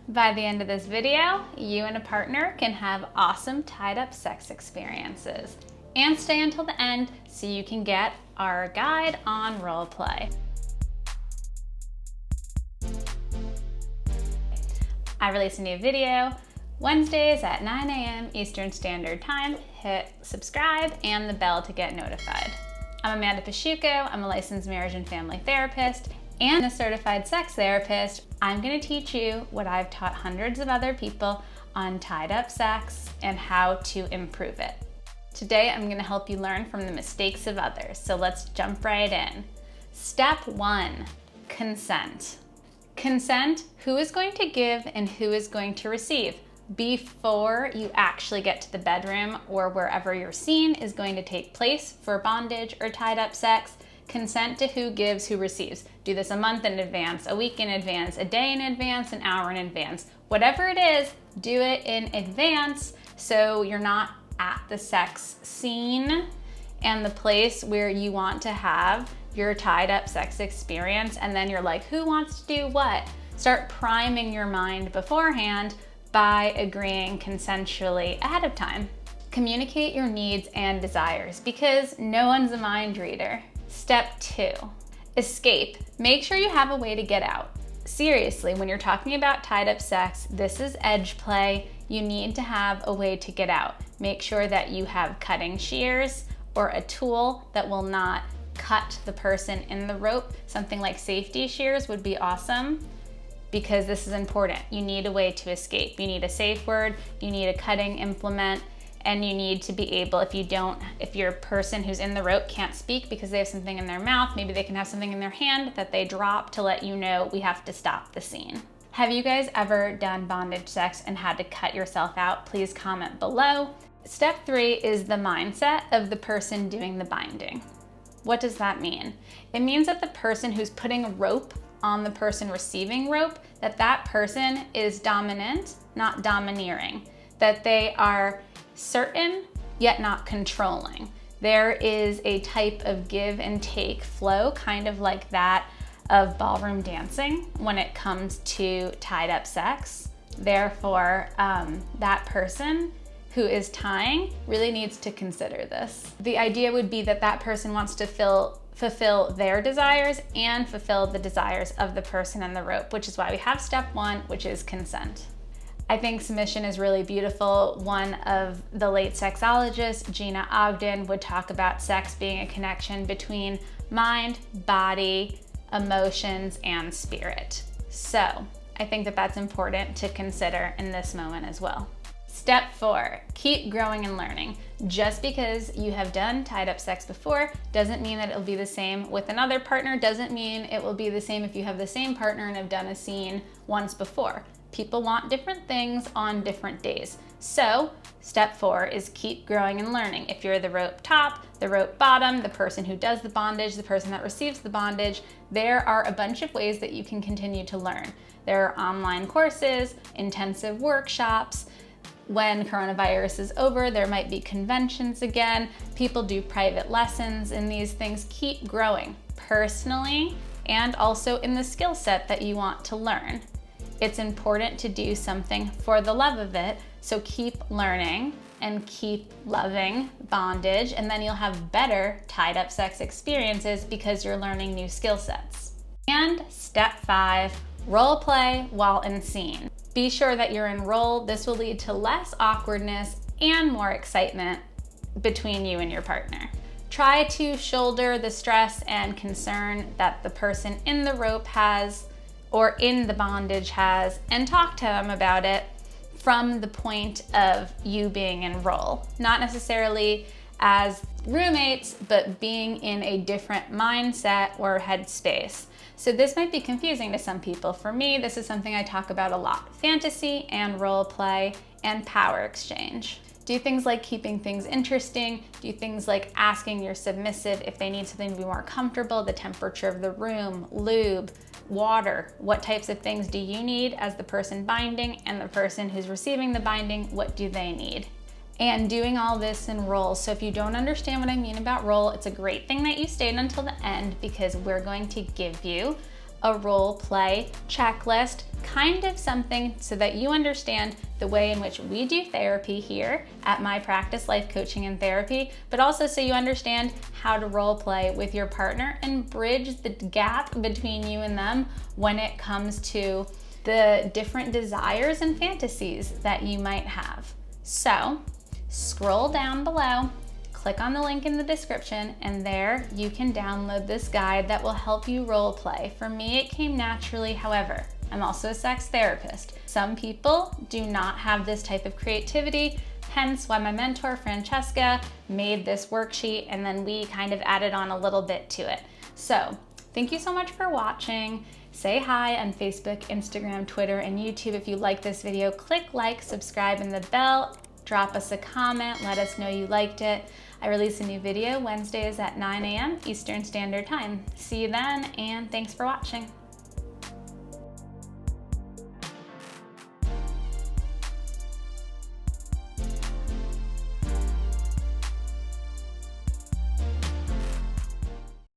By the end of this video, you and a partner can have awesome tied-up sex experiences. And stay until the end so you can get our guide on role play. I release a new video Wednesdays at 9 a.m. Eastern Standard Time. Hit subscribe and the bell to get notified. I'm Amanda Pasciucco. I'm a licensed marriage and family therapist and a certified sex therapist. I'm going to teach you what I've taught hundreds of other people on tied-up sex and how to improve it. Today, I'm going to help you learn from the mistakes of others. So let's jump right in. Step 1, consent. Consent, who is going to give and who is going to receive before you actually get to the bedroom or wherever your scene is going to take place for bondage or tied up sex. Consent to who gives, who receives. Do this a month in advance, a week in advance, a day in advance, an hour in advance. Whatever it is, do it in advance so you're not at the sex scene and the place where you want to have your tied up sex experience, and then you're like, who wants to do what? Start priming your mind beforehand by agreeing consensually ahead of time. Communicate your needs and desires because no one's a mind reader. Step 2, escape. Make sure you have a way to get out. Seriously, when you're talking about tied up sex, this is edge play. You need to have a way to get out. Make sure that you have cutting shears or a tool that will not cut the person in the rope. Something like safety shears would be awesome because this is important. You need a way to escape. You need a safe word, you need a cutting implement, and you need to be able, if your person who's in the rope can't speak because they have something in their mouth, maybe they can have something in their hand that they drop to let you know we have to stop the scene. Have you guys ever done bondage sex and had to cut yourself out? Please comment below. Step 3 is the mindset of the person doing the binding. What does that mean? It means that the person who's putting rope on the person receiving rope, that person is dominant, not domineering. That they are certain, yet not controlling. There is a type of give and take flow, kind of like that of ballroom dancing when it comes to tied up sex. Therefore, that person who is tying really needs to consider this. The idea would be that person wants to fulfill their desires and fulfill the desires of the person in the rope, which is why we have step 1, which is consent. I think submission is really beautiful. One of the late sexologists, Gina Ogden, would talk about sex being a connection between mind, body, emotions, and spirit. So I think that's important to consider in this moment as well. Step 4, keep growing and learning. Just because you have done tied up sex before doesn't mean that it'll be the same with another partner, doesn't mean it will be the same if you have the same partner and have done a scene once before. People want different things on different days. So step 4 is keep growing and learning. If you're the rope top, the rope bottom, the person who does the bondage, the person that receives the bondage, there are a bunch of ways that you can continue to learn. There are online courses, intensive workshops. When coronavirus is over, there might be conventions again. People do private lessons in these things. Keep growing personally and also in the skill set that you want to learn. It's important to do something for the love of it, so keep learning and keep loving bondage, and then you'll have better tied up sex experiences because you're learning new skill sets. And step 5, role play while in scene. Be sure that you're in role. This will lead to less awkwardness and more excitement between you and your partner. Try to shoulder the stress and concern that the person in the rope has or in the bondage has, and talk to them about it from the point of you being in role. Not necessarily as roommates, but being in a different mindset or headspace. So this might be confusing to some people. For me, this is something I talk about a lot. Fantasy and role play and power exchange. Do things like keeping things interesting. Do things like asking your submissive if they need something to be more comfortable, the temperature of the room, lube, water. What types of things do you need as the person binding, and the person who's receiving the binding, what do they need? And doing all this in roles. So if you don't understand what I mean about role, it's a great thing that you stayed until the end because we're going to give you a role play checklist, kind of something so that you understand the way in which we do therapy here at my practice, Life Coaching and Therapy, but also so you understand how to role play with your partner and bridge the gap between you and them when it comes to the different desires and fantasies that you might have. So scroll down below, click on the link in the description, and there you can download this guide that will help you role play. For me, it came naturally. However, I'm also a sex therapist. Some people do not have this type of creativity, hence why my mentor, Francesca, made this worksheet, and then we kind of added on a little bit to it. So thank you so much for watching. Say hi on Facebook, Instagram, Twitter, and YouTube. If you like this video, click like, subscribe, and the bell. Drop us a comment, let us know you liked it. I release a new video Wednesdays at 9 a.m. Eastern Standard Time. See you then, and thanks for watching.